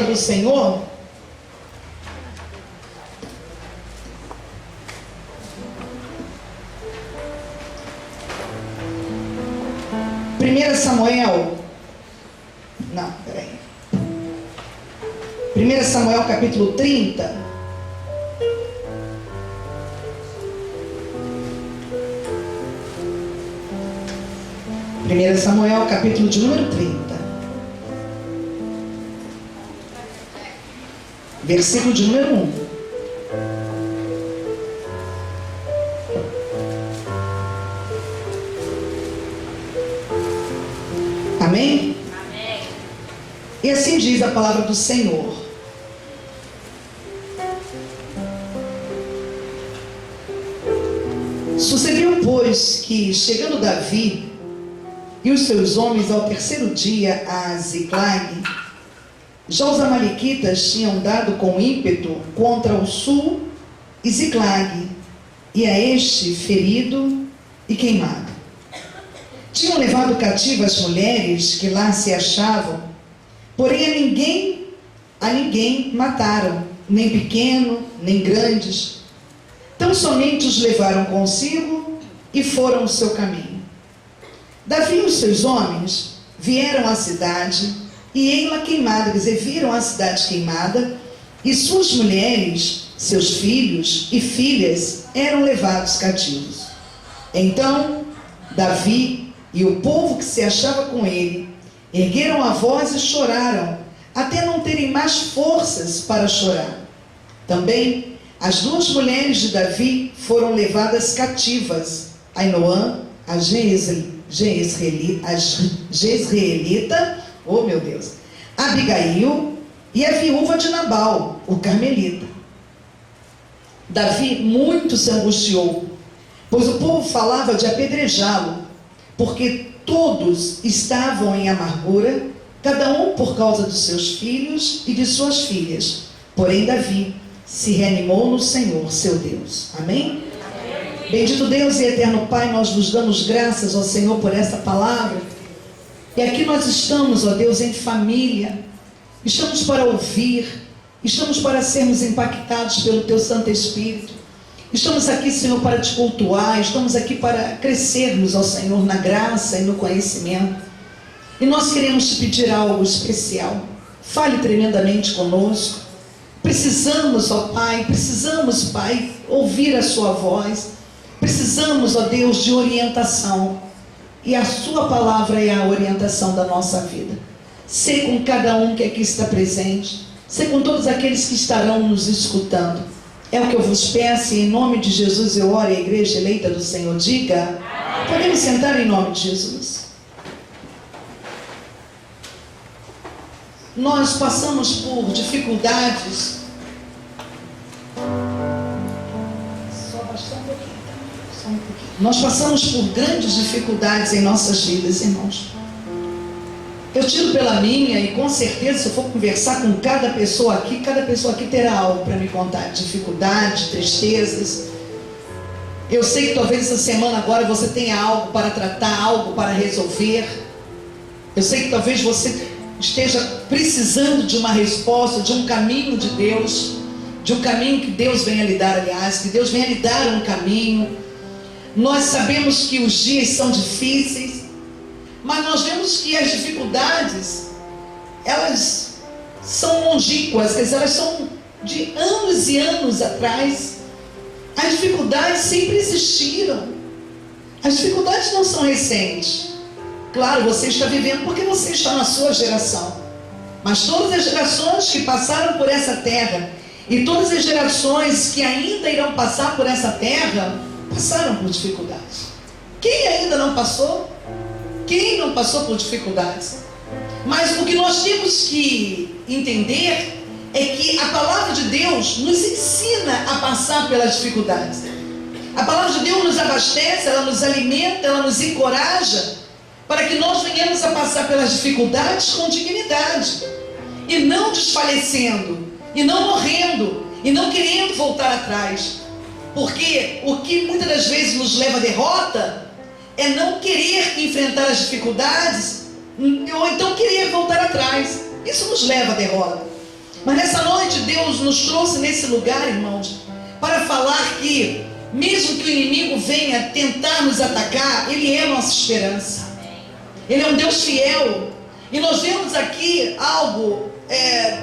do Senhor, Samuel, 1 Samuel capítulo 30. Primeira Samuel capítulo de número 30. Versículo de número 1. Amém? Amém. E assim diz a palavra do Senhor. Sucedeu, pois, que chegando Davi e os seus homens ao terceiro dia a Ziclag, já os amalequitas tinham dado com ímpeto contra o sul e Ziclag, e a este ferido e queimado. Tinham levado cativas as mulheres que lá se achavam, porém a ninguém mataram, nem pequeno, nem grandes. Tão somente os levaram consigo e foram o seu caminho. Davi e os seus homens vieram à cidade, e ei-la queimada, quer dizer, viram a cidade queimada, e suas mulheres, seus filhos e filhas eram levados cativos. Então Davi e o povo que se achava com ele ergueram a voz e choraram, até não terem mais forças para chorar. Também as duas mulheres de Davi foram levadas cativas, Ainoã, a Jezreelita, oh meu Deus, Abigail e a viúva de Nabal, o carmelita. Davi muito se angustiou, pois o povo falava de apedrejá-lo, porque todos estavam em amargura, cada um por causa dos seus filhos e de suas filhas. Porém Davi se reanimou no Senhor, seu Deus. Amém? Amém. Bendito Deus e eterno Pai, nós vos damos graças ao Senhor por esta palavra. E aqui nós estamos, ó Deus, em família. Estamos para ouvir, estamos para sermos impactados pelo Teu Santo Espírito. Estamos aqui, Senhor, para te cultuar, estamos aqui para crescermos ao Senhor na graça e no conhecimento. E nós queremos te pedir algo especial. Fale tremendamente conosco. Precisamos, ó Pai, Pai, ouvir a sua voz. Precisamos, ó Deus, de orientação. E a sua palavra é a orientação da nossa vida. Sê com cada um que aqui está presente. Sê com todos aqueles que estarão nos escutando. É o que eu vos peço, e em nome de Jesus eu oro, a igreja eleita do Senhor diga. Podemos sentar em nome de Jesus. Nós passamos por dificuldades. Só bastante um pouquinho, tá? Só um pouquinho. Nós passamos por grandes dificuldades em nossas vidas, irmãos. Eu tiro pela minha, e com certeza, se eu for conversar com cada pessoa aqui terá algo para me contar, dificuldades, tristezas. Eu sei que talvez essa semana agora você tenha algo para tratar, algo para resolver. Eu sei que talvez você esteja precisando de uma resposta, de um caminho de Deus, de um caminho que Deus venha lhe dar, aliás, que Deus venha lhe dar um caminho. Nós sabemos que os dias são difíceis, mas nós vemos que as dificuldades, elas são longínquas, quer dizer, elas são de anos e anos atrás. As dificuldades sempre existiram. As dificuldades não são recentes. Claro, você está vivendo porque você está na sua geração. Mas todas as gerações que passaram por essa terra e todas as gerações que ainda irão passar por essa terra, passaram por dificuldades. Quem ainda não passou? Quem não passou por dificuldades? Mas o que nós temos que entender é que a palavra de Deus nos ensina a passar pelas dificuldades. A palavra de Deus nos abastece, ela nos alimenta, ela nos encoraja para que nós venhamos a passar pelas dificuldades com dignidade, e não desfalecendo, e não morrendo, e não querendo voltar atrás. Porque o que muitas das vezes nos leva à derrota é não querer enfrentar as dificuldades, ou então querer voltar atrás. Isso nos leva à derrota. Mas nessa noite Deus nos trouxe nesse lugar, irmãos, para falar que mesmo que o inimigo venha tentar nos atacar, Ele é a nossa esperança. Ele é um Deus fiel. E nós vemos aqui algo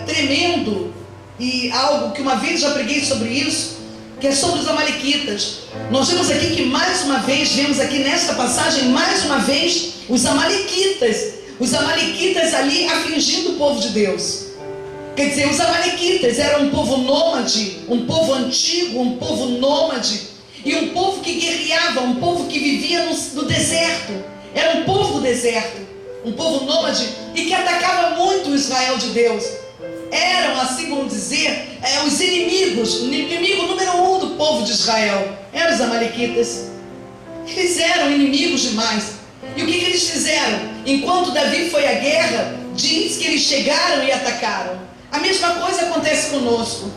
tremendo, e algo que uma vez já preguei sobre isso, que é sobre os amalequitas. Nós vemos aqui que mais uma vez, vemos aqui nesta passagem, mais uma vez, os amalequitas ali afligindo o povo de Deus. Quer dizer, os amalequitas eram um povo nômade, um povo antigo, um povo nômade, e um povo que guerreava, um povo que vivia no deserto. Era um povo do deserto, um povo nômade, e que atacava muito o Israel de Deus. Eram, assim como dizer, os inimigos. O inimigo número 1 do povo de Israel eram os amalequitas. Eles eram inimigos demais. E o que eles fizeram? Enquanto Davi foi à guerra, diz que eles chegaram e atacaram. A mesma coisa acontece conosco.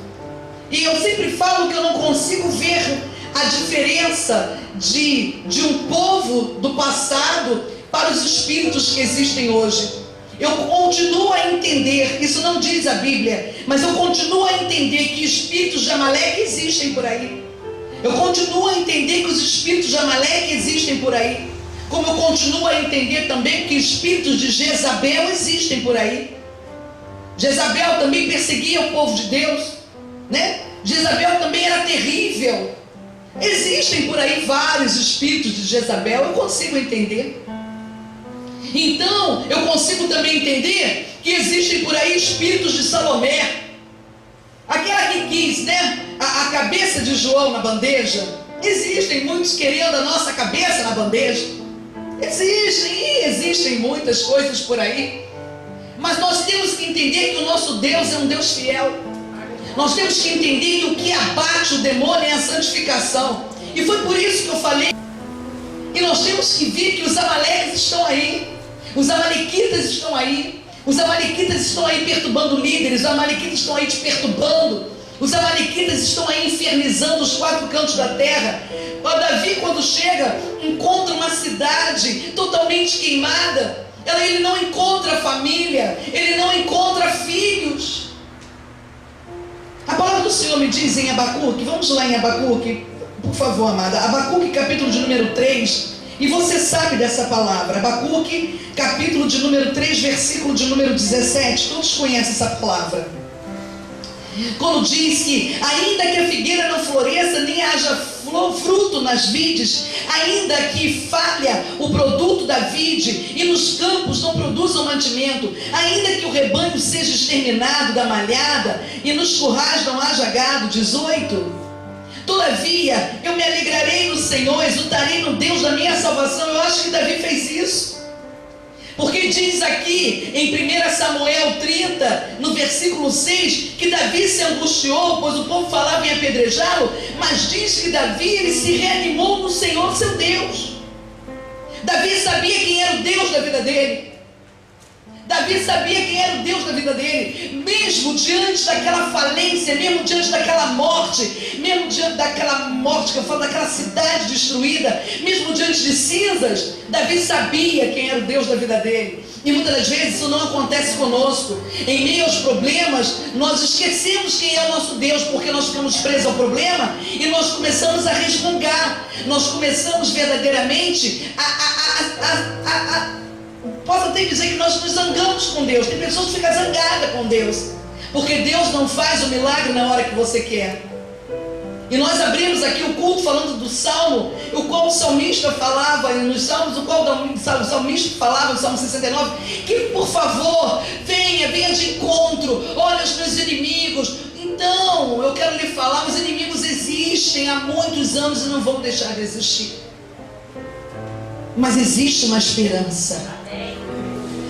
E eu sempre falo que eu não consigo ver a diferença de um povo do passado para os espíritos que existem hoje. Eu continuo a entender, isso não diz a Bíblia, mas eu continuo a entender que espíritos de Amaleque existem por aí. Eu continuo a entender que os espíritos de Amaleque existem por aí. Como eu continuo a entender também que espíritos de Jezabel existem por aí. Jezabel também perseguia o povo de Deus, né? Jezabel também era terrível. Existem por aí vários espíritos de Jezabel, eu consigo entender. Então, eu consigo também entender que existem por aí espíritos de Salomé, aquela que quis, né, a cabeça de João na bandeja. Existem muitos querendo a nossa cabeça na bandeja. Existem muitas coisas por aí. Mas nós temos que entender que o nosso Deus é um Deus fiel. Nós temos que entender que o que abate o demônio é a santificação. E foi por isso que eu falei. E nós temos que ver que os amaleques estão aí. Os amalequitas estão aí. Os amalequitas estão aí perturbando líderes. Os amalequitas estão aí te perturbando. Os amalequitas estão aí infernizando os 4 cantos da terra. O Davi, quando chega, encontra uma cidade totalmente queimada. Ele não encontra família. Ele não encontra filhos. A palavra do Senhor me diz em Abacuque. Vamos lá em Abacuque, por favor, amada. Abacuque, capítulo de número 3. E você sabe dessa palavra. Abacuque, capítulo de número 3, versículo de número 17. Todos conhecem essa palavra. Quando diz que ainda que a figueira não floresça, nem haja fruto nas vides, ainda que falha o produto da vide e nos campos não produzam mantimento, ainda que o rebanho seja exterminado da malhada e nos currais não haja gado. 18. Todavia eu me alegrarei no Senhor, exultarei no Deus da minha salvação. Eu acho que Davi fez isso, porque diz aqui em 1 Samuel 30, no versículo 6, que Davi se angustiou, pois o povo falava em apedrejá-lo, mas diz que Davi, ele se reanimou no Senhor seu Deus. Davi sabia quem era o Deus da vida dele. Davi sabia quem era o Deus da vida dele. Mesmo diante daquela falência, mesmo diante daquela morte, mesmo diante daquela morte que eu falo, daquela cidade destruída, mesmo diante de cinzas, Davi sabia quem era o Deus da vida dele. E muitas das vezes isso não acontece conosco. Em meio aos problemas, nós esquecemos quem é o nosso Deus, porque nós ficamos presos ao problema e nós começamos a resmungar. Nós começamos verdadeiramente posso até dizer que nós nos zangamos com Deus. Tem pessoas que ficam zangadas com Deus, porque Deus não faz o milagre na hora que você quer. E nós abrimos aqui o culto falando do Salmo, o qual o salmista falava, nos Salmos, o qual o salmista falava no Salmo 69, que por favor, venha de encontro, olha os meus inimigos. Então, eu quero lhe falar, os inimigos existem há muitos anos e não vão deixar de existir. Mas existe uma esperança.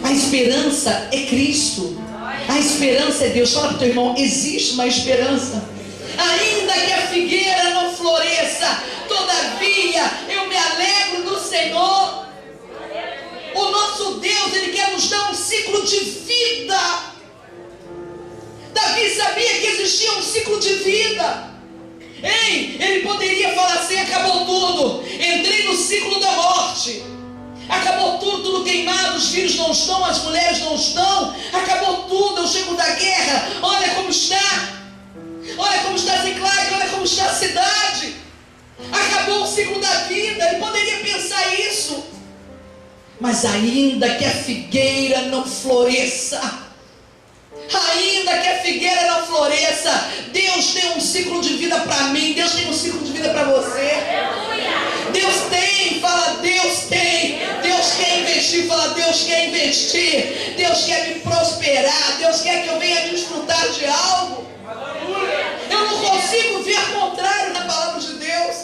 A esperança é Cristo. A esperança é Deus. Fala para o teu irmão, existe uma esperança. Ainda que a figueira não floresça, todavia eu me alegro no Senhor. O nosso Deus, Ele quer nos dar um ciclo de vida. Davi sabia que existia um ciclo de vida. Ele poderia falar assim: acabou tudo, entrei no ciclo da morte. Acabou tudo queimado, os filhos não estão, as mulheres não estão, acabou tudo, eu chego da guerra, olha como acabou o ciclo da vida. Ele poderia pensar isso. Mas ainda que a figueira não floresça, ainda que a figueira não floresça, Deus tem um ciclo de vida para mim, Deus tem um ciclo de vida para você. Deus tem, fala, Deus tem. Deus quer investir, fala, Deus quer investir. Deus quer me prosperar, Deus quer que eu venha desfrutar de algo. Eu não consigo ver o contrário na palavra de Deus.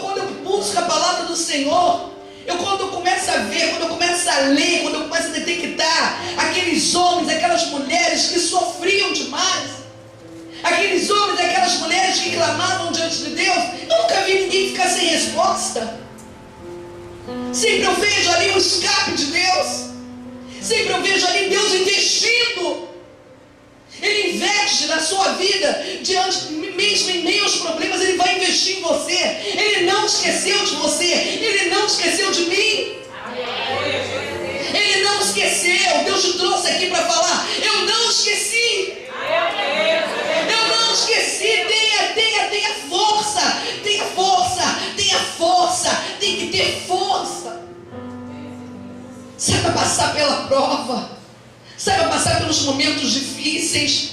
Quando eu busco a palavra do Senhor, quando eu começo a ver, quando eu começo a ler, quando eu começo a detectar aqueles homens, aquelas mulheres que sofriam demais, aqueles homens, aquelas mulheres que clamavam diante de Deus, eu nunca vi ninguém ficar sem resposta. Sempre eu vejo ali o escape de Deus, sempre eu vejo ali Deus investindo. Ele investe na sua vida, mesmo em meio aos problemas, Ele vai investir em você. Ele não esqueceu de você, Ele não esqueceu de mim. Ele não esqueceu. Deus te trouxe aqui para falar: eu não esqueci. Eu não esqueci. Tenha força. Tenha força. Tenha força. Tem que ter força. Saiba passar pela prova. Saiba passar pelos momentos difíceis.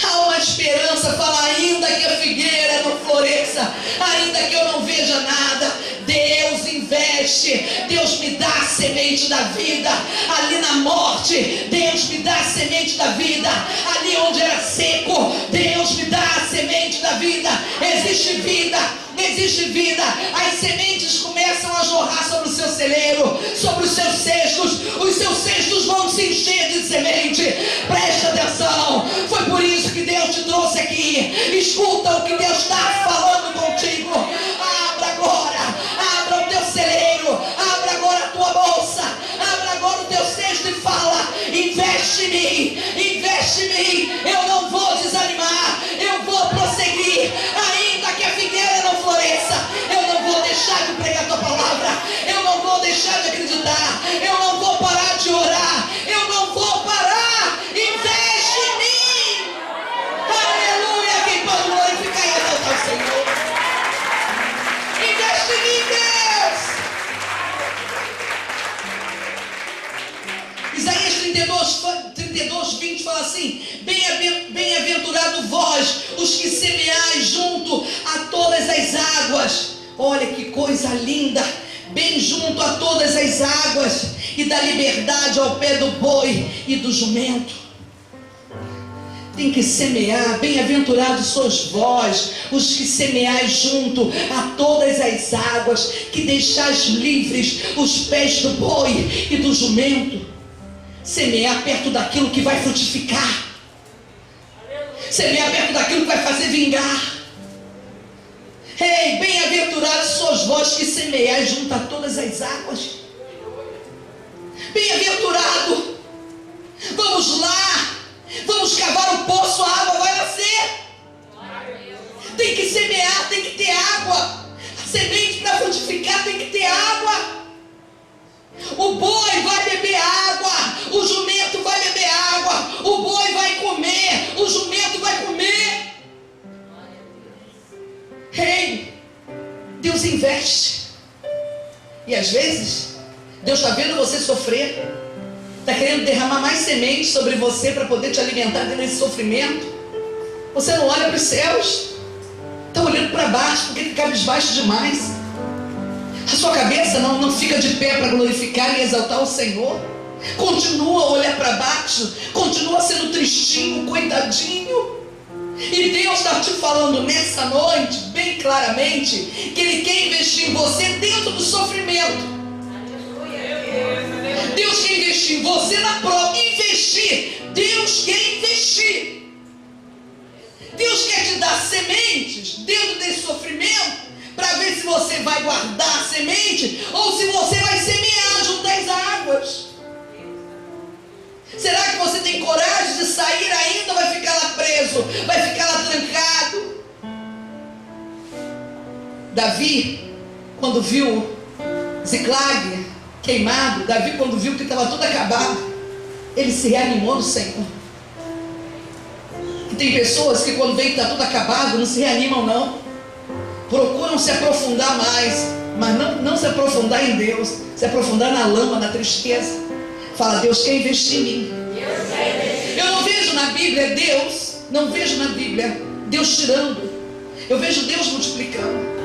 Há uma esperança. Fala, ainda que a figueira não floresça, ainda que eu não veja nada, Deus investe. Deus me dá a semente da vida. Ali na morte, Deus me dá a semente da vida. Ali onde era seco, Deus me dá a semente da vida. Existe vida, existe vida. As sementes começam a jorrar sobre o seu celeiro, sobre os seus cestos. Os seus cestos vão se encher de semente. Preste atenção. Foi por isso que Deus te trouxe aqui. Escuta o que Deus está falando contigo. Abra agora, abra o teu celeiro, abra agora a tua bolsa, abra agora o teu cesto e fala: investe em mim, investe em mim. Eu não vou desanimar, eu vou prosseguir. Ainda que a figueira não floresça, eu não vou deixar de pregar a tua palavra, eu não vou deixar de acreditar, eu não vou parar de orar, eu não vou parar. Investe em mim. Aleluia. Quem pode glorificar e exaltar o Senhor? Investe em mim, Deus. Isaías 32, 20 fala assim: bem-aventurado vós, os que semeais junto a todas as águas. Olha que coisa linda. Bem junto a todas as águas, e dá liberdade ao pé do boi e do jumento. Tem que semear. Bem-aventurados sois vós, os que semeais junto a todas as águas, que deixais livres os pés do boi e do jumento. Semear perto daquilo que vai frutificar. Semear perto daquilo que vai fazer vingar. Ei, bem-aventurados sois vós que semeais junto a todas as águas. Bem-aventurado. Vamos lá. Vamos cavar o poço, a água vai nascer. Tem que semear, tem que ter água. A semente para frutificar tem que ter água. O boi vai beber água, o jumento vai beber água, o boi vai comer, o jumento vai comer. Ei, Deus investe. E às vezes Deus está vendo você sofrer, está querendo derramar mais sementes sobre você para poder te alimentar desse sofrimento. Você não olha para os céus, está olhando para baixo porque fica cabisbaixo demais. A sua cabeça não fica de pé para glorificar e exaltar o Senhor. Continua a olhar para baixo, continua sendo tristinho, coitadinho. E Deus está te falando nessa noite, bem claramente, que Ele quer investir em você dentro do sofrimento. Deus quer investir em você na prova. Investir. Deus quer investir. Deus quer te dar sementes dentro desse sofrimento, para ver se você vai guardar a semente ou se você vai semear junto às águas. Será que você tem coragem de sair ainda ou vai ficar lá preso? Vai ficar lá trancado? Davi, quando viu Ziclag queimado, Davi, quando viu que estava tudo acabado, ele se reanimou no Senhor. E tem pessoas que quando veem que está tudo acabado, não se reanimam não. procuram se aprofundar mais, mas não se aprofundar em Deus, se aprofundar na lama, na tristeza. Fala: Deus quer investir em mim. Eu não vejo na Bíblia Deus, não vejo na Bíblia Deus tirando. Eu vejo Deus multiplicando.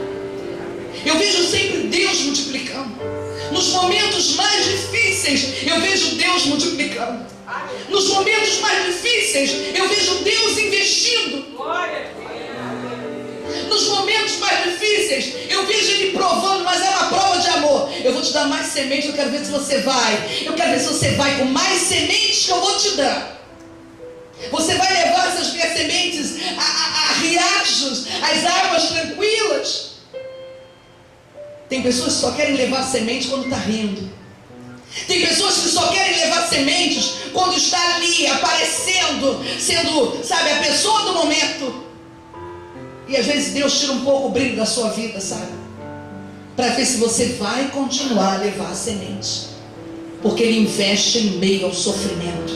Eu vejo sempre Deus multiplicando. Nos momentos mais difíceis, eu vejo Deus multiplicando. Nos momentos mais difíceis, eu vejo Deus investindo. Nos momentos mais difíceis, eu vejo Ele provando, mas é uma prova de amor. Eu vou te dar mais sementes, eu quero ver se você vai. Eu quero ver se você vai com mais sementes que eu vou te dar. Você vai levar essas minhas sementes a riachos, às águas tranquilas. Tem pessoas que só querem levar semente quando está rindo. Tem pessoas que só querem levar sementes quando está ali, aparecendo, sendo, sabe, a pessoa do momento. E às vezes Deus tira um pouco o brilho da sua vida, sabe? Para ver se você vai continuar a levar a semente. Porque Ele investe em meio ao sofrimento.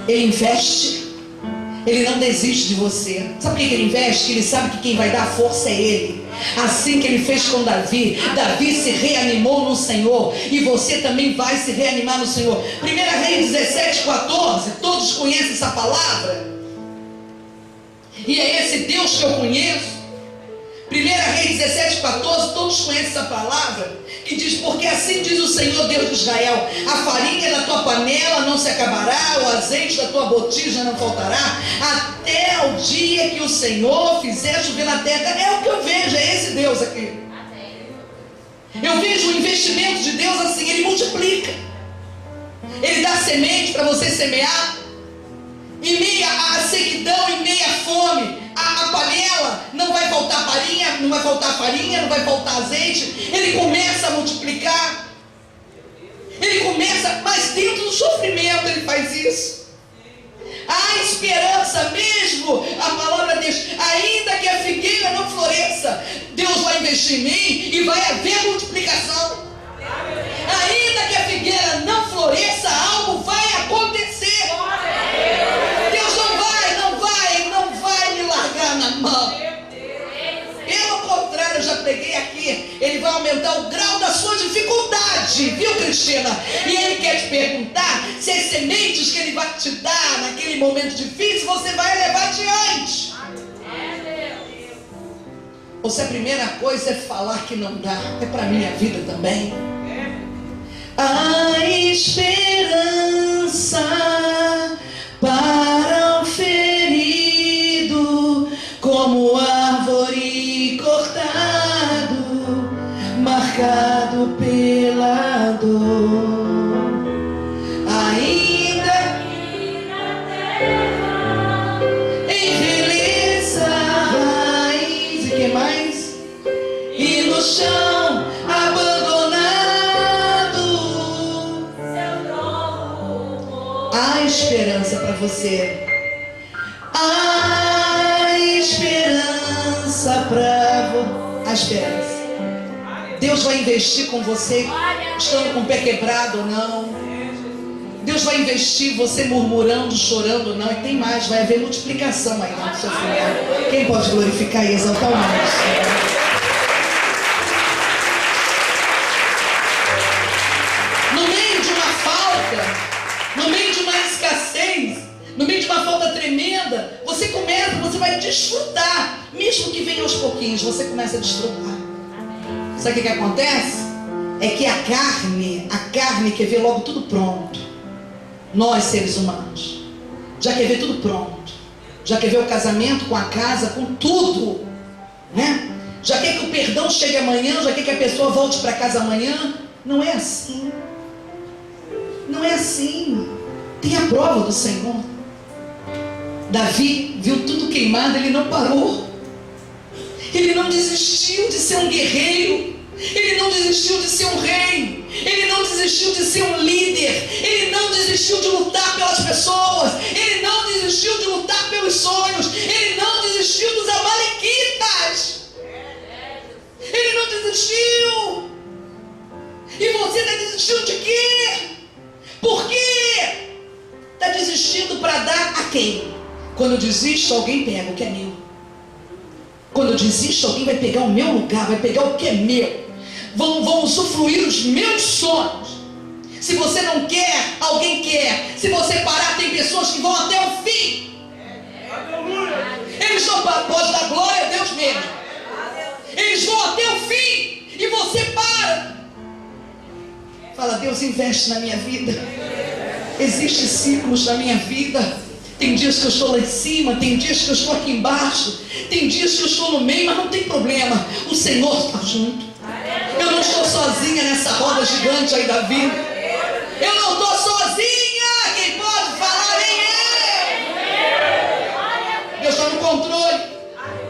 Ele investe. Ele não desiste de você. Sabe por que Ele investe? Que Ele sabe que quem vai dar força é Ele. Assim que Ele fez com Davi. Davi se reanimou no Senhor. E você também vai se reanimar no Senhor. 1 Reis 17:14. Todos conhecem essa palavra. E é esse Deus que eu conheço. 1 Reis 17:14. Todos conhecem essa palavra. Que diz: porque assim diz o Senhor Deus de Israel: a farinha da tua panela não se acabará, o azeite da tua botija não faltará, até o dia que o Senhor fizer chover na terra. É o que eu vejo, é esse Deus aqui. Eu vejo o investimento de Deus assim: Ele multiplica. Ele dá semente para você semear. Em meia a sequidão, em meia a fome, a panela, não vai faltar farinha, não vai faltar farinha, não vai faltar azeite. Ele começa a multiplicar. Ele começa, mas dentro do sofrimento Ele faz isso. Há esperança mesmo. A palavra diz: ainda que a figueira não floresça, Deus vai investir em mim e vai haver multiplicação. Ainda que a figueira não floresça, algo vai acontecer. Deus não vai me largar na mão. Pelo contrário, eu já preguei aqui, Ele vai aumentar o grau da sua dificuldade, viu, Cristina? E Ele quer te perguntar se as sementes que Ele vai te dar naquele momento difícil, você vai levar adiante. Ou se a primeira coisa é falar que não dá. É para minha vida também. A esperança para o ferido, como árvore cortado, marcado pela dor. Ainda envelheça a raiz, e que mais? E no chão abandonado, há esperança para você. Há esperança para você. Há esperança. Deus vai investir com você, estando com o pé quebrado ou não. Deus vai investir você murmurando, chorando ou não. E tem mais, vai haver multiplicação aí no sofrimento. Quem pode glorificar e exaltar o nome do Senhor? No meio de uma falta, no meio de uma escassez, no meio de uma falta tremenda, você vai desfrutar. Mesmo que venha aos pouquinhos, você começa a desfrutar. Sabe o que acontece? É que a carne quer ver logo tudo pronto. Nós, seres humanos, já quer ver tudo pronto. Já quer ver o casamento com a casa, com tudo, né? Já quer que o perdão chegue amanhã, já quer que a pessoa volte para casa amanhã. Não é assim. Não é assim. Tem a prova do Senhor. Davi viu tudo queimado, ele não parou. Ele não desistiu de ser um guerreiro. Ele não desistiu de ser um rei. Ele não desistiu de ser um líder. Ele não desistiu de lutar pelas pessoas. Ele não desistiu de lutar pelos sonhos. Ele não desistiu dos amalequitas. Ele não desistiu. E você está desistindo de quê? Por quê? Está desistindo para dar a quem? Quando eu desisto, alguém pega o que é meu. Quando eu desisto, alguém vai pegar o meu lugar, vai pegar o que é meu, vão usufruir os meus sonhos. Se você não quer, alguém quer. Se você parar, tem pessoas que vão até o fim. Eles não podem dar glória a Deus mesmo. Eles vão até o fim e você para. Fala: Deus, investe na minha vida. Existem ciclos na minha vida. Tem dias que eu estou lá em cima, tem dias que eu estou aqui embaixo, tem dias que eu estou no meio, mas não tem problema. O Senhor está junto. Eu não estou sozinha nessa roda gigante aí da vida. Eu não estou sozinha. Quem pode falar em Deus está no controle.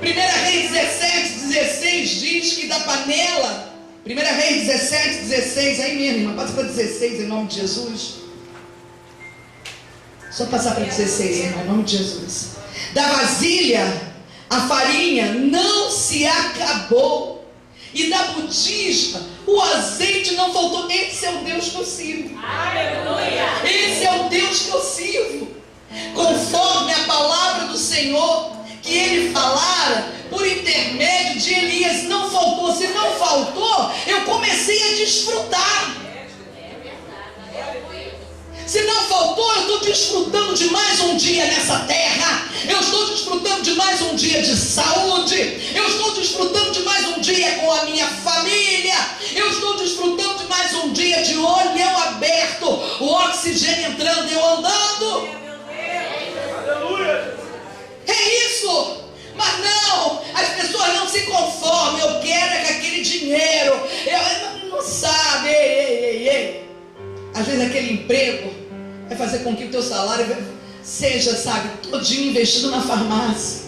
1 Reis 17:16 diz que da panela, 1 Reis 17:16, aí mesmo, irmã, passa para 16 em nome de Jesus. Só passar para 16, irmão, em nome de Jesus. Da vasilha, a farinha não se acabou, e da botija, o azeite não faltou. Esse é o Deus que eu sirvo. Aleluia! Esse é o Deus que eu sirvo. Conforme a palavra do Senhor que ele falara por intermédio de Elias, não faltou. Se não faltou, eu comecei a desfrutar. Se não faltou, eu estou desfrutando de mais um dia nessa terra. Eu estou desfrutando de mais um dia de saúde. Eu estou desfrutando de mais um dia com a minha família. Eu estou desfrutando de mais um dia de olho aberto, o oxigênio entrando e eu andando. É isso. Mas não, as pessoas não se conformam. Eu quero é com aquele dinheiro. Eu não sabe. Ei. Às vezes aquele emprego vai fazer com que o teu salário seja, sabe, todinho investido na farmácia.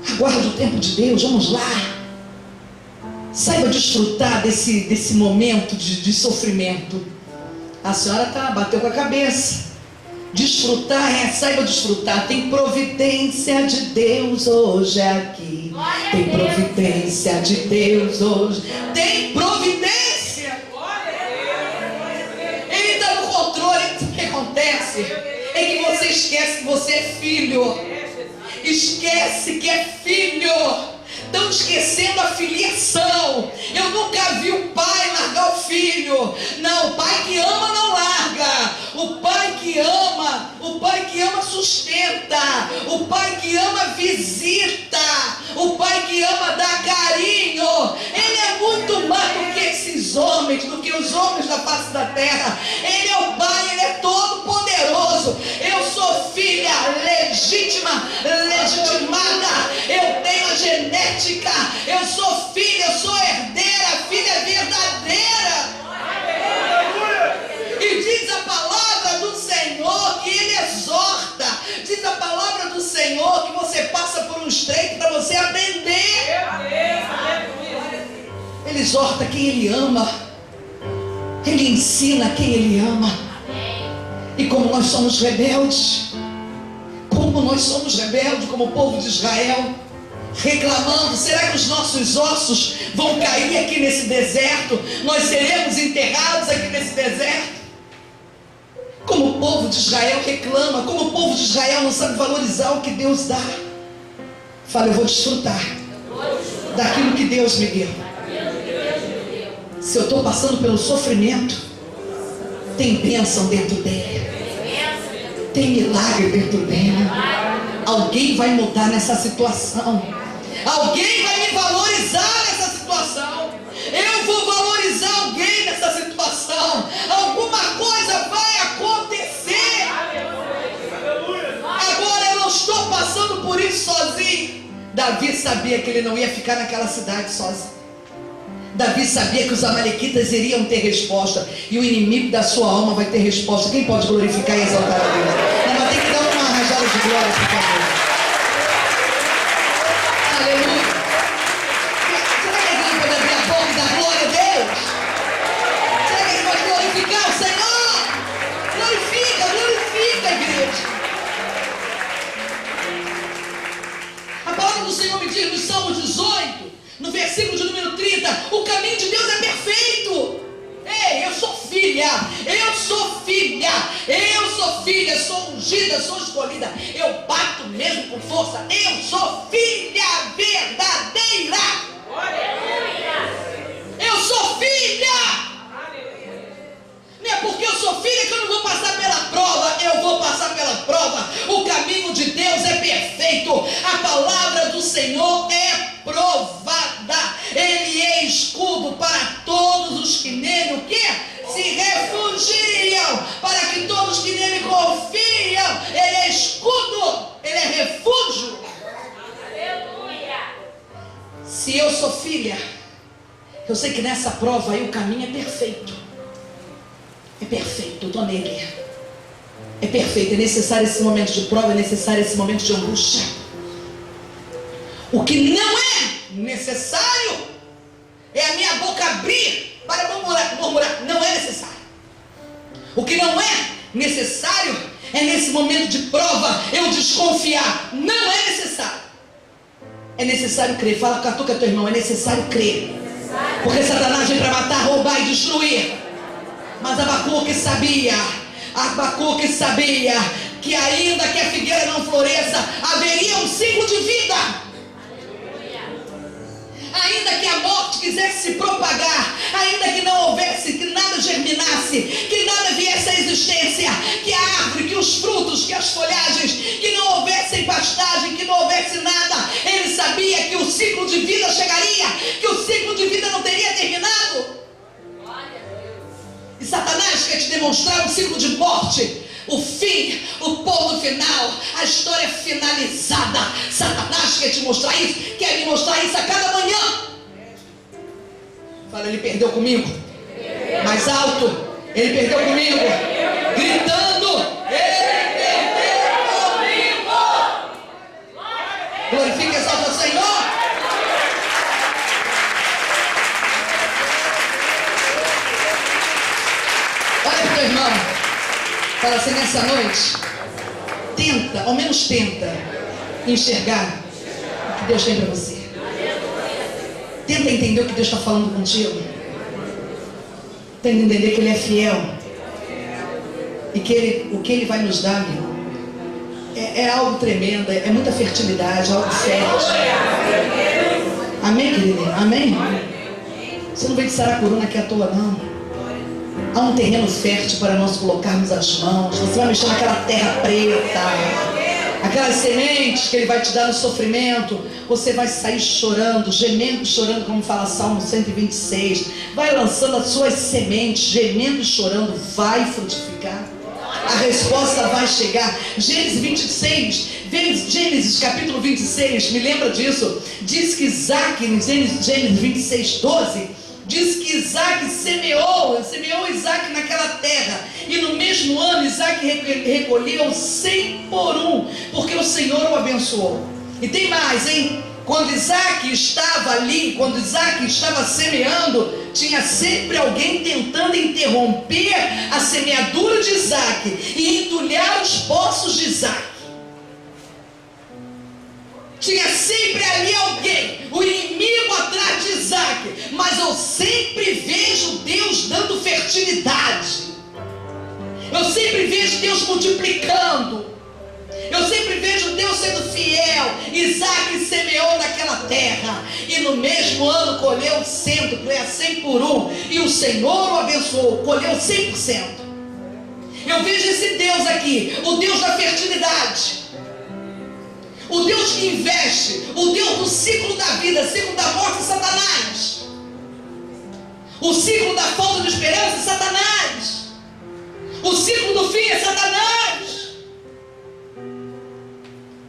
Aguarde o tempo de Deus, vamos lá. Saiba desfrutar desse momento de sofrimento. A senhora bateu com a cabeça. Desfrutar, saiba desfrutar. Tem providência de Deus hoje aqui. Tem providência de Deus hoje. Tem providência. O que acontece é que você esquece que você é filho. Esquece que é filho. Estão esquecendo a filiação. Eu nunca vi o pai largar o filho. Não, o pai que ama não larga. O pai que ama sustenta. O pai que ama visita. O pai que ama dá carinho. Ele é muito mais do que esses homens, do que os homens da face da terra. Ele é o pai, ele é todo poderoso. Eu sou filha legítima, legitimada. Eu tenho a genética. Eu sou filha, eu sou herdeira, filha verdadeira. E diz a palavra do Senhor que ele exorta. Diz a palavra do Senhor que você passa por um estreito para você aprender. Ele exorta quem ele ama. Ele ensina quem ele ama. E como nós somos rebeldes, como o povo de Israel, reclamando: será que os nossos ossos vão cair aqui nesse deserto? Nós seremos enterrados aqui nesse deserto? Como o povo de Israel reclama, como o povo de Israel não sabe valorizar o que Deus dá. Fala: eu vou desfrutar daquilo que Deus me deu. Se eu estou passando pelo sofrimento, tem bênção dentro dele, tem milagre dentro dele. Alguém vai mudar nessa situação. Alguém vai me valorizar nessa situação. Eu vou valorizar alguém nessa situação. Alguma coisa vai acontecer. Agora eu não estou passando por isso sozinho. Davi sabia que ele não ia ficar naquela cidade sozinho. Davi sabia que os amalequitas iriam ter resposta. E o inimigo da sua alma vai ter resposta. Quem pode glorificar e exaltar a Deus? Mas tem que dar uma rajada de glória, por favor. Aleluia. Será que alguém pode abrir a boca e dar glória a Deus? Será que ele pode glorificar o Senhor? Glorifica, igreja. A palavra do Senhor me diz no Salmo 18, no versículo de número 30, o caminho de Deus é perfeito. Ei, eu sou filha, eu sou filha, eu sou filha, sou ungida, sou escolhida. Eu bato mesmo com força. Eu sou filha verdadeira. Eu sou filha. Não é porque eu sou filha que eu não vou passar pela prova. Eu vou passar pela prova. O caminho de Deus é perfeito. A palavra do Senhor é provada. Ele é escudo para todos os que nele o quê? Se refugiam. Para que todos que nele confiam. Ele é escudo. Ele é refúgio. Aleluia. Se eu sou filha, eu sei que nessa prova aí o caminho é perfeito. É perfeito, eu estou nele. É perfeito, é necessário esse momento de prova, é necessário esse momento de angústia. O que não é necessário é a minha boca abrir para murmurar. Não é necessário. O que não é necessário é nesse momento de prova eu desconfiar. Não é necessário. É necessário crer. Fala com teu irmão, é necessário crer. Porque Satanás vem para matar, roubar e destruir. Mas Abacuque sabia que ainda que a figueira não floresça, haveria um ciclo de vida. Ainda que a morte quisesse se propagar, ainda que não houvesse, que nada germinasse, que nada viesse à existência, que a árvore, que os frutos, que as folhagens, que não houvesse pastagem, que não houvesse nada, ele sabia que o ciclo de vida chegaria, que o ciclo de vida não teria terminado. E Satanás quer te demonstrar um ciclo de morte, o fim, o ponto final, a história finalizada. Satanás quer te mostrar isso, quer me mostrar isso a cada manhã. Fala, ele perdeu comigo. Mais alto, ele perdeu comigo. Gritando, ele perdeu comigo. Glorifique e exalta o Senhor. Irmão, fala assim, nessa noite, tenta, ao menos tenta enxergar o que Deus tem para você. Tenta entender o que Deus está falando contigo. Tenta entender que Ele é fiel e que o que Ele vai nos dar, meu irmão, é algo tremendo, é muita fertilidade, algo fértil. Amém, querido? Amém? Você não veio de Saracuruna aqui à toa, não. Há um terreno fértil para nós colocarmos as mãos. Você vai mexer naquela terra preta, aquelas sementes que Ele vai te dar no sofrimento. Você vai sair chorando, gemendo e chorando, como fala Salmo 126. Vai lançando as suas sementes, gemendo e chorando. Vai frutificar. A resposta vai chegar. Gênesis 26, Gênesis capítulo 26, me lembra disso. Diz que Isaac, em Gênesis 26, 12, diz que Isaac semeou Isaac naquela terra, e no mesmo ano Isaac recolheu 100 por 1, porque o Senhor o abençoou. E tem mais, hein? Quando Isaac estava ali, quando Isaac estava semeando, tinha sempre alguém tentando interromper a semeadura de Isaac e entulhar os poços de Isaac. Tinha sempre ali alguém, o inimigo atrás de Isaac. Mas eu sempre vejo Deus dando fertilidade. Eu sempre vejo Deus multiplicando. Eu sempre vejo Deus sendo fiel. Isaac semeou naquela terra, e no mesmo ano colheu 100 por 1. E o Senhor o abençoou, colheu 100%. Eu vejo esse Deus aqui, o Deus da fertilidade, o Deus que investe, o Deus do ciclo da vida, ciclo da morte, Satanás. O ciclo da falta de esperança, Satanás. O ciclo do fim é Satanás.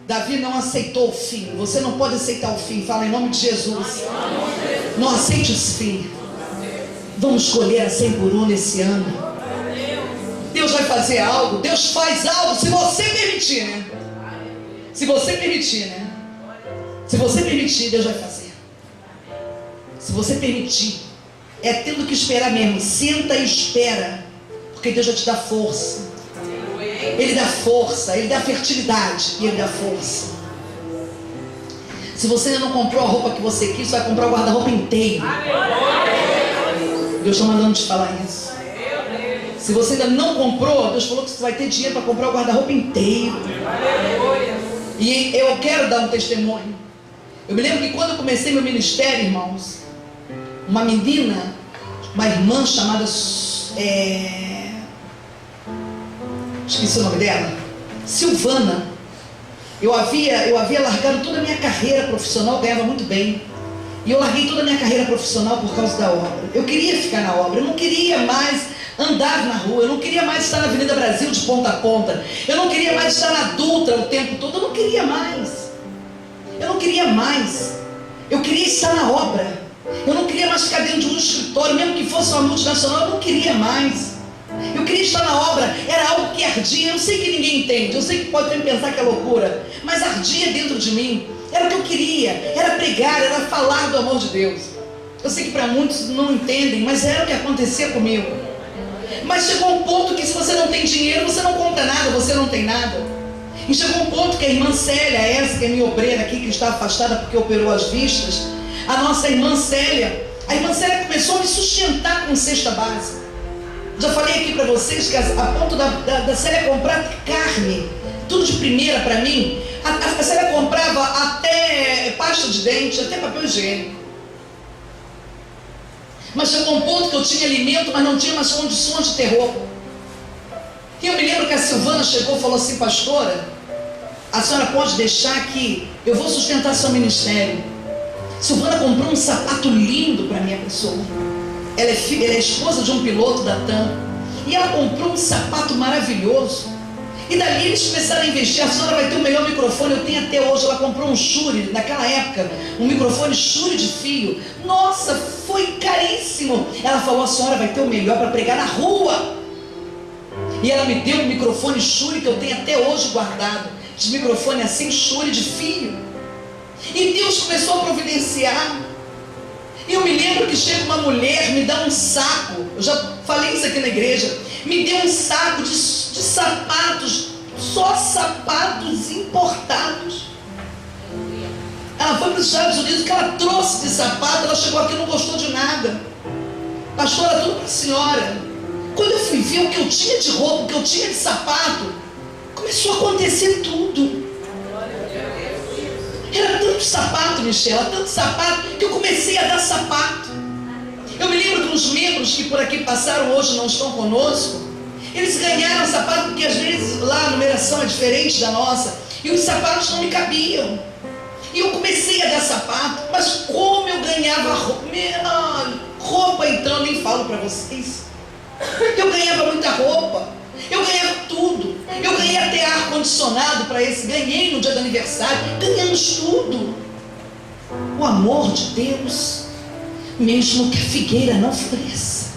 Davi não aceitou o fim. Você não pode aceitar o fim. Fala em nome de Jesus. Não aceite esse fim. Vamos colher a 100 por 1 nesse ano. Deus vai fazer algo. Deus faz algo se você permitir, né? Se você permitir, né? Se você permitir, Deus vai fazer. Se você permitir, é tendo que esperar mesmo. Senta e espera, porque Deus vai te dar força. Ele dá força, Ele dá fertilidade e Ele dá força. Se você ainda não comprou a roupa que você quis, você vai comprar o guarda-roupa inteiro. Deus está mandando te falar isso. Se você ainda não comprou, Deus falou que você vai ter dinheiro para comprar o guarda-roupa inteiro. E eu quero dar um testemunho. Eu me lembro que quando eu comecei meu ministério, irmãos, uma menina, uma irmã chamada esqueci o nome dela, Silvana. Eu havia largado toda a minha carreira profissional, eu ganhava muito bem. E eu larguei toda a minha carreira profissional por causa da obra. Eu queria ficar na obra, eu não queria mais andar na rua, eu não queria mais estar na Avenida Brasil de ponta a ponta, eu não queria mais estar na Dutra o tempo todo, eu não queria mais. Eu queria estar na obra. Eu não queria mais ficar dentro de um escritório, mesmo que fosse uma multinacional, eu não queria mais. Eu queria estar na obra, era algo que ardia. Eu sei que ninguém entende, eu sei que pode pensar que é loucura, mas ardia dentro de mim. Era o que eu queria, era pregar, era falar do amor de Deus. Eu sei que para muitos não entendem, mas era o que acontecia comigo. Mas chegou um ponto que se você não tem dinheiro, você não compra nada, você não tem nada. E chegou um ponto que a irmã Célia, essa que é minha obreira aqui, que está afastada porque operou as vistas, a nossa irmã Célia, a irmã Célia começou a me sustentar com cesta básica. Já falei aqui para vocês que a ponto da Célia comprar carne, tudo de primeira para mim. A Célia comprava até pasta de dente, até papel higiênico. Mas chegou um ponto que eu tinha alimento, mas não tinha mais condições de ter roupa. E eu me lembro que a Silvana chegou e falou assim: pastora, a senhora pode deixar que eu vou sustentar seu ministério. Silvana comprou um sapato lindo para minha pessoa. Ela é esposa de um piloto da TAM. E ela comprou um sapato maravilhoso. E dali eles começaram a investir. A senhora vai ter o melhor microfone, eu tenho até hoje. Ela comprou um Shure, naquela época, um microfone Shure de fio. Nossa, foi caríssimo. Ela falou: a senhora vai ter o melhor para pregar na rua. E ela me deu um microfone Shure que eu tenho até hoje guardado. De microfone assim, Shure de fio. E Deus começou a providenciar. E eu me lembro que chega uma mulher, me dá um saco. Eu já falei isso aqui na igreja. Me deu um saco de sapatos, só sapatos importados. Ela foi para os Estados Unidos, que ela trouxe de sapato. Ela chegou aqui e não gostou de nada. Pastora, tudo para a senhora. Quando eu fui ver o que eu tinha de roupa, o que eu tinha de sapato, começou a acontecer tudo. Era tanto sapato, Michela, tanto sapato, que eu comecei a dar sapato. Eu me lembro que os membros que por aqui passaram hoje não estão conosco, eles ganharam sapato, porque às vezes lá a numeração é diferente da nossa, e os sapatos não me cabiam. E eu comecei a dar sapato, mas como eu ganhava roupa, então eu nem falo para vocês. Eu ganhava muita roupa, eu ganhava tudo. Eu ganhei até ar-condicionado para esse, ganhei no dia do aniversário, ganhamos tudo. O amor de Deus, mesmo que a figueira não floresça,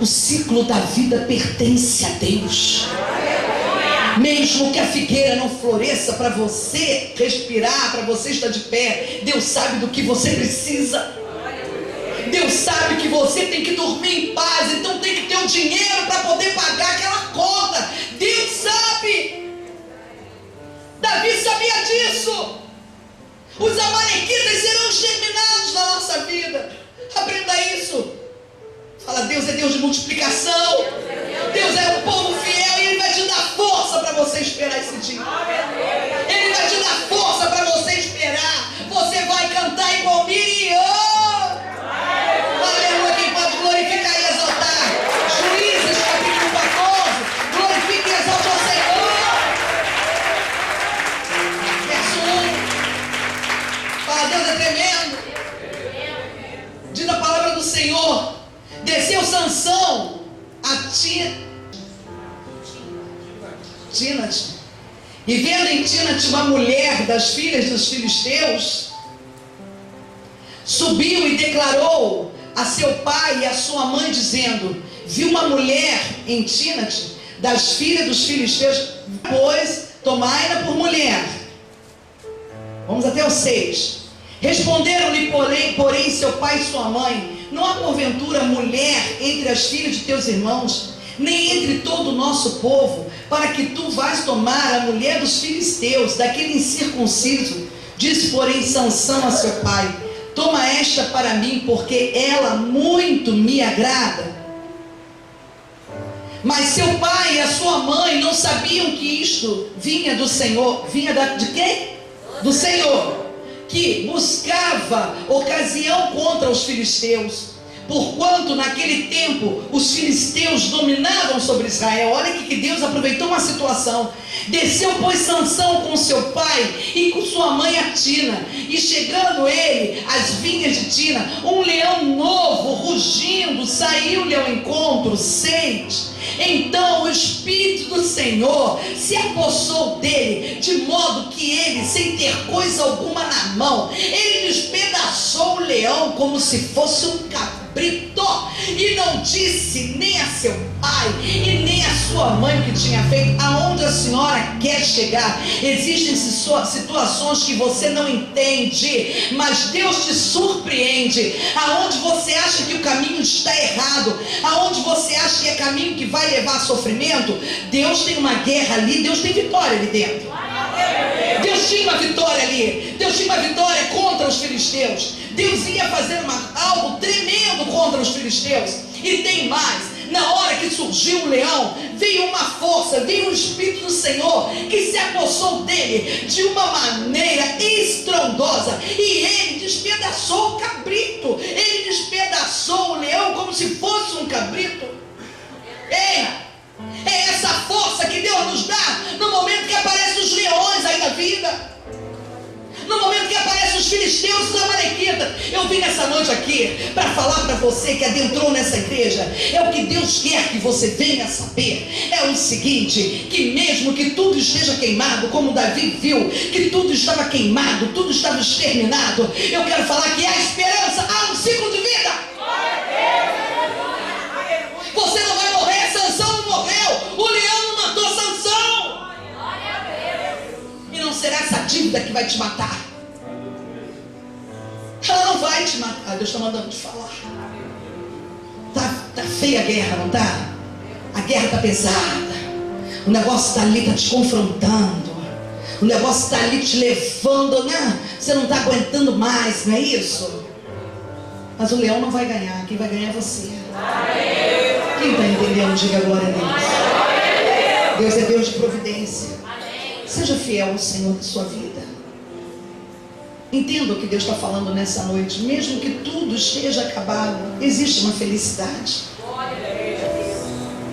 o ciclo da vida pertence a Deus. Mesmo que a figueira não floresça, para você respirar, para você estar de pé, Deus sabe do que você precisa. Deus sabe que você tem que dormir em paz, então tem que ter o dinheiro para poder pagar aquela conta. Deus sabe. Davi sabia disso. Os amalequitas serão exterminados na nossa vida. Aprenda isso. Fala: Deus é Deus de multiplicação. Deus é um povo fiel e Ele vai te dar força para você esperar esse dia. Ele vai te dar força para você esperar. Você vai cantar igual Miriam. Aleluia, quem pode glorificar e exaltar? Juízes, capítulo 14. Glorifique e exalte ao Senhor. Verso 1. Fala: Deus é tremendo. Diz a palavra do Senhor: desceu Sansão a Tínate, e vendo em Tínate uma mulher das filhas dos filisteus, subiu e declarou a seu pai e a sua mãe, dizendo: vi uma mulher em Tínate das filhas dos filisteus, pois tomai-na por mulher. Vamos até o 6. Responderam-lhe, porém, seu pai e sua mãe: não há porventura mulher entre as filhas de teus irmãos, nem entre todo o nosso povo, para que tu vás tomar a mulher dos filisteus, daquele incircunciso? Disse, porém, Sansão a seu pai: toma esta para mim, porque ela muito me agrada. Mas seu pai e a sua mãe não sabiam que isto vinha do Senhor. Vinha de quem? Do Senhor, que buscava ocasião contra os filisteus, porquanto naquele tempo os filisteus dominavam sobre Israel. Olha que Deus aproveitou uma situação. Desceu, pois, Sansão com seu pai e com sua mãe a Tina, e chegando ele às vinhas de Tina, um leão novo rugindo saiu-lhe ao encontro. 6. Então o Espírito do Senhor se apossou dele, de modo que ele, sem ter coisa alguma na mão, ele despedaçou o leão como se fosse um cabrito, e não disse nem a seu pai e nem a sua mãe o que tinha feito. Aonde a senhora quer chegar? Existem situações que você não entende, mas Deus te surpreende. Aonde você acha que o caminho está errado, aonde você acha que é caminho que vai levar a sofrimento, Deus tem uma guerra ali, Deus tem vitória ali dentro. Deus tinha uma vitória ali. Deus tinha uma vitória contra os filisteus. Deus ia fazer algo tremendo contra os filisteus. E tem mais. Na hora que surgiu o leão, veio uma força, veio o Espírito do Senhor que se apossou dele de uma maneira estrondosa, e ele despedaçou o cabrito. Ele despedaçou o leão como se fosse um cabrito. É essa força que Deus nos dá no momento que aparecem os leões aí na vida, no momento que aparecem os filisteus e os amalequitas. Eu vim nessa noite aqui para falar para você que adentrou nessa igreja. É o que Deus quer que você venha saber. É o seguinte, que mesmo que tudo esteja queimado, como Davi viu, que tudo estava queimado, tudo estava exterminado, eu quero falar que há esperança, há um ciclo de vida. Você não vai morrer, Sansão não morreu, o leão não matou Sansão. E não será essa dívida que vai te matar. Ela não vai te matar. Deus está mandando te falar. Tá feia a guerra, não tá? A guerra está pesada. O negócio está ali, está te confrontando. O negócio está ali te levando, né? Você não está aguentando mais, não é isso? Mas o leão não vai ganhar. Quem vai ganhar é você. Quem está entendendo, diga glória a Deus. Deus é Deus de providência. Seja fiel ao Senhor de sua vida. Entenda o que Deus está falando nessa noite. Mesmo que tudo esteja acabado, existe uma felicidade,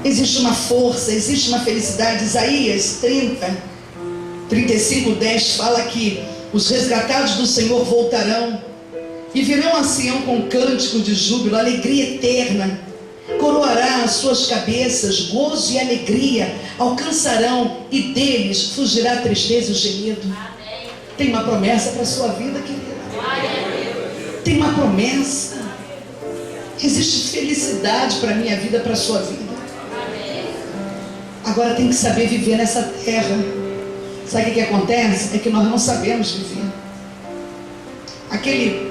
existe uma força, existe uma felicidade. Isaías 35:10 fala que os resgatados do Senhor voltarão e virão a Sião com cântico de júbilo, alegria eterna coroará as suas cabeças, gozo e alegria alcançarão, e deles fugirá a tristeza e o gemido. Tem uma promessa para a sua vida, querida. Tem uma promessa. Existe felicidade para a minha vida, para a sua vida. Agora tem que saber viver nessa terra. Sabe o que acontece? É que nós não sabemos viver. Aquele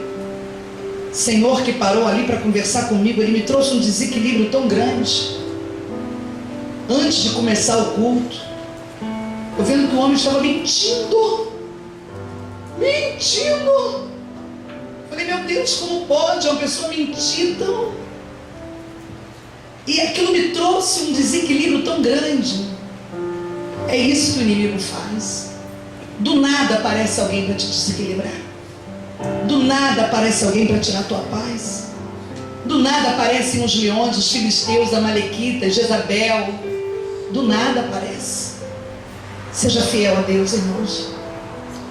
Senhor que parou ali para conversar comigo, ele me trouxe um desequilíbrio tão grande. Antes de começar o culto, eu vendo que o homem estava mentindo. Falei, meu Deus, como pode uma pessoa mentir tão? E aquilo me trouxe um desequilíbrio tão grande. É isso que o inimigo faz. Do nada aparece alguém para te desequilibrar. Do nada aparece alguém para tirar a tua paz. Do nada aparecem os leões, os filisteus, amalequitas, Jezabel. Do nada aparece. Seja fiel a Deus, irmãos.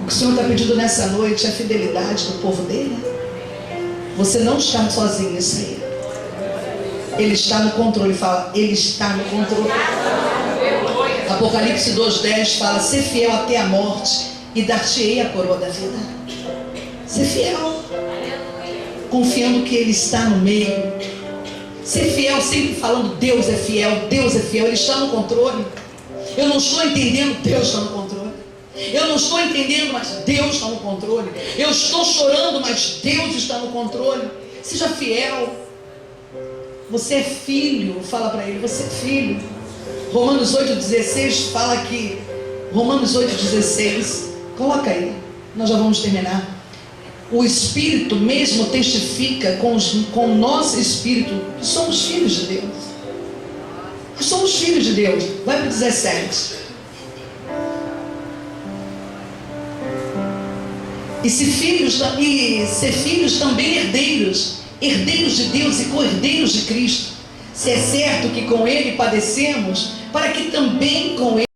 O que o Senhor está pedindo nessa noite é a fidelidade do povo dele. Você não está sozinho nisso aí. Ele está no controle. Fala, ele está no controle. Apocalipse 2:10 fala, ser fiel até a morte e dar-te-ei a coroa da vida. Ser fiel, confiando que ele está no meio. Ser fiel sempre falando, Deus é fiel, ele está no controle. Eu não estou entendendo, Deus está no controle. Eu não estou entendendo, mas Deus está no controle. Eu estou chorando, mas Deus está no controle. Seja fiel. Você é filho, fala para ele, você é filho. Romanos 8:16 fala que, Romanos 8:16, coloca aí, nós já vamos terminar. O Espírito mesmo testifica com o nosso Espírito que somos filhos de Deus. Somos filhos de Deus. Vai para o 17. E ser filhos também herdeiros de Deus e co-herdeiros de Cristo, se é certo que com Ele padecemos, para que também com Ele